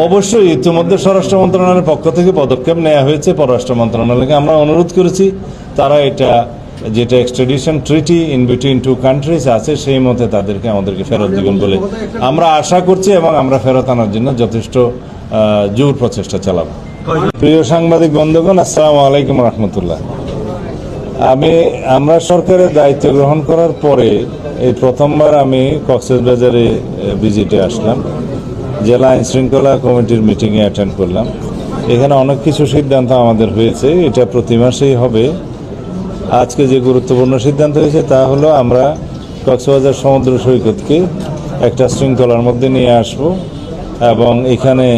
অবশ্যই ইতিমধ্যে স্বরাষ্ট্র মন্ত্রণালয়ের পক্ষ থেকে পদক্ষেপ নেওয়া হয়েছে। পররাষ্ট্র মন্ত্রণালয়কে আমরা অনুরোধ করেছি তারা এটা যেটা extradition treaty in between two countries আছে সেই মতে আমাদেরকে ফেরত দিবেন বলে আমরা আশা করছি এবং আমরা ফেরত আনার জন্য যথেষ্ট জোর প্রচেষ্টা চালাবো। প্রিয় সাংবাদিক বন্ধুগণ, আসসালামু আলাইকুম রহমতুল্লাহ। আমরা সরকারের দায়িত্ব গ্রহণ করার পরে এই প্রথমবার আমি কক্সবাজারে ভিজিটে আসলাম। জেলা আইন শৃঙ্খলা কমিটির মিটিংয়ে অ্যাটেন্ড করলাম। এখানে অনেক কিছু সিদ্ধান্ত আমাদের হয়েছে, এটা প্রতি মাসেই হবে। আজকে যে গুরুত্বপূর্ণ সিদ্ধান্ত হয়েছে তা হলো আমরা কক্সবাজার সমুদ্র সৈকতকে একটা শৃঙ্খলার মধ্যে নিয়ে আসব এবং এখানে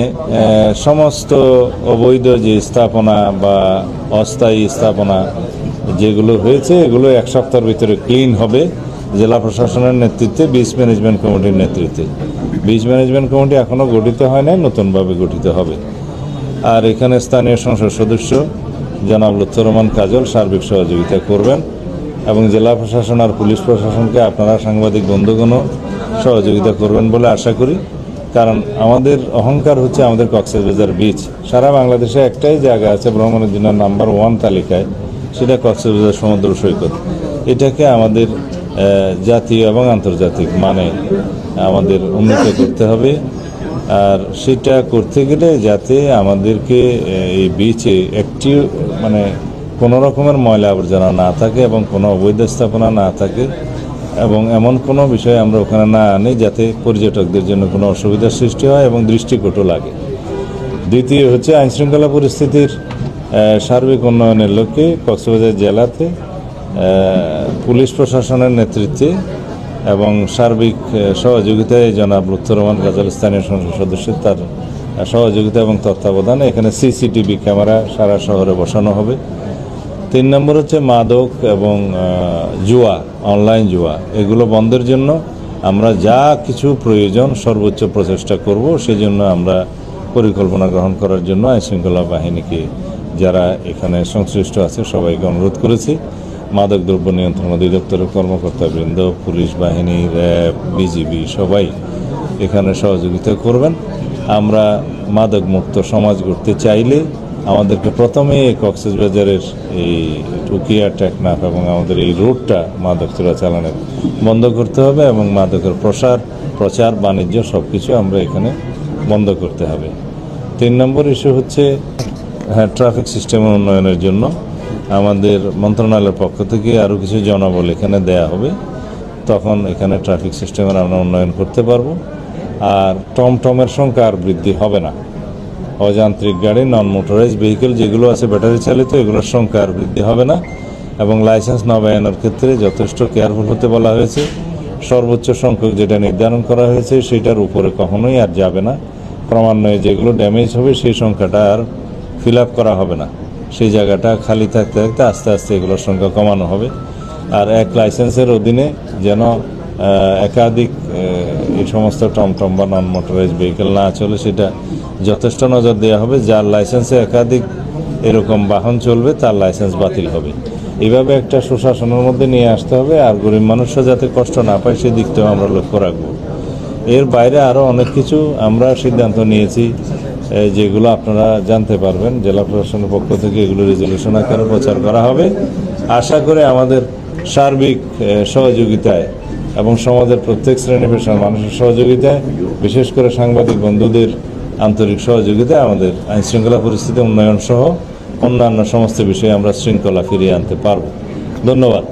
সমস্ত অবৈধ যে স্থাপনা বা অস্থায়ী স্থাপনা যেগুলো হয়েছে এগুলো এক সপ্তাহের ভিতরে ক্লিন হবে জেলা প্রশাসনের নেতৃত্বে, বিচ ম্যানেজমেন্ট কমিটির নেতৃত্বে। বিচ ম্যানেজমেন্ট কমিটি এখনও গঠিত হয় নাই, নতুনভাবে গঠিত হবে। আর এখানে স্থানীয় সংসদ সদস্য জনাব লুৎফর রহমান কাজল সার্বিক সহযোগিতা করবেন এবং জেলা প্রশাসন আর পুলিশ প্রশাসনকে আপনারা সাংবাদিক বন্ধুগণও সহযোগিতা করবেন বলে আশা করি। কারণ আমাদের অহংকার হচ্ছে আমাদের কক্সবাজার বিচ। সারা বাংলাদেশে একটাই জায়গা আছে ভ্রমণের জন্য নাম্বার 1 তালিকায়, সেটা কক্সবাজার সমুদ্র সৈকত। এটাকে আমাদের জাতীয় এবং আন্তর্জাতিক মানে আমাদের উন্নত করতে হবে। আর সেটা করতে গেলে যাতে আমাদেরকে এই বিচে একটি কোনো রকমের ময়লা আবর্জনা না থাকে এবং কোনো অবৈধ স্থাপনা না থাকে এবং এমন কোনো বিষয় আমরা ওখানে না আনি যাতে পর্যটকদের জন্য কোনো অসুবিধার সৃষ্টি হয় এবং দৃষ্টিকটু লাগে। দ্বিতীয় হচ্ছে আইনশৃঙ্খলা পরিস্থিতির সার্বিক উন্নয়নের লক্ষ্যে কক্সবাজার জেলাতে পুলিশ প্রশাসনের নেতৃত্বে এবং সার্বিক সহযোগিতায় জনাব লুৎফর রহমান কাজল স্থানীয় সংসদ সদস্যের তার সহযোগিতা এবং তত্ত্বাবধানে এখানে সিসিটিভি ক্যামেরা সারা শহরে বসানো হবে। 3 নম্বর হচ্ছে মাদক এবং জুয়া, অনলাইন জুয়া, এগুলো বন্ধের জন্য আমরা যা কিছু প্রয়োজন সর্বোচ্চ প্রচেষ্টা করব। সেজন্য আমরা পরিকল্পনা গ্রহণ করার জন্য আইনশৃঙ্খলা বাহিনীকে যারা এখানে সংশ্লিষ্ট আছে সবাইকে অনুরোধ করেছি। মাদকদ্রব্য নিয়ন্ত্রণ অধিদপ্তরের কর্মকর্তাবৃন্দ, পুলিশ বাহিনী, র্যাব, বিজিবি সবাই এখানে সহযোগিতা করবেন। আমরা মাদক মুক্ত সমাজ গড়তে চাইলে আমাদেরকে প্রথমে কক্সবাজারের এই টুকিয়া টেকনাফ এবং আমাদের এই রোডটা মাদক চোরাচালানের বন্ধ করতে হবে এবং মাদকের প্রচার বাণিজ্য সব কিছু আমরা এখানে বন্ধ করতে হবে। 3 নম্বর ইস্যু হচ্ছে ট্রাফিক সিস্টেমের উন্নয়নের জন্য আমাদের মন্ত্রণালয়ের পক্ষ থেকে আরও কিছু জনবল এখানে দেয়া হবে, তখন এখানে ট্রাফিক সিস্টেমের আমরা উন্নয়ন করতে পারবো। আর টমটমের সংখ্যা আর বৃদ্ধি হবে না। অযান্ত্রিক গাড়ি, নন মোটরাইজ ভেহিকেল যেগুলো আছে ব্যাটারি চালিত, এগুলোর সংখ্যা আর বৃদ্ধি হবে না এবং লাইসেন্স নবায়নের ক্ষেত্রে যথেষ্ট কেয়ারফুল হতে বলা হয়েছে। সর্বোচ্চ সংখ্যক যেটা নির্ধারণ করা হয়েছে সেটার উপরে কখনোই আর যাবে না। ক্রমান্বয়ে যেগুলো ড্যামেজ হবে সেই সংখ্যাটা আর ফিল আপ করা হবে না, সেই জায়গাটা খালি থাকতে থাকতে আস্তে আস্তে এগুলোর সংখ্যা কমানো হবে। আর এক লাইসেন্সের অধীনে যেন একাধিক এই সমস্ত টমটম বা নন মোটরাইজ ভেহিকেল না চলে সেটা যথেষ্ট নজর দেওয়া হবে। যার লাইসেন্সে একাধিক এরকম বাহন চলবে তার লাইসেন্স বাতিল হবে। এইভাবে একটা সুশাসনের মধ্যে নিয়ে আসতে হবে। আর গরিব মানুষরা যাতে কষ্ট না পায় সেদিকটাও আমরা লক্ষ্য রাখবো। এর বাইরে আরও অনেক কিছু আমরা সিদ্ধান্ত নিয়েছি যেগুলো আপনারা জানতে পারবেন। জেলা প্রশাসনের পক্ষ থেকে এগুলো রেজলিউশন আকারে প্রচার করা হবে। আশা করে আমাদের সার্বিক সহযোগিতায় এবং সমাজের প্রত্যেক শ্রেণী পেশার মানুষের সহযোগিতায়, বিশেষ করে সাংবাদিক বন্ধুদের আন্তরিক সহযোগিতায় আমাদের আইনশৃঙ্খলা পরিস্থিতি উন্নয়ন সহ অন্যান্য সমস্ত বিষয়ে আমরা শৃঙ্খলা ফিরিয়ে আনতে পারব। ধন্যবাদ।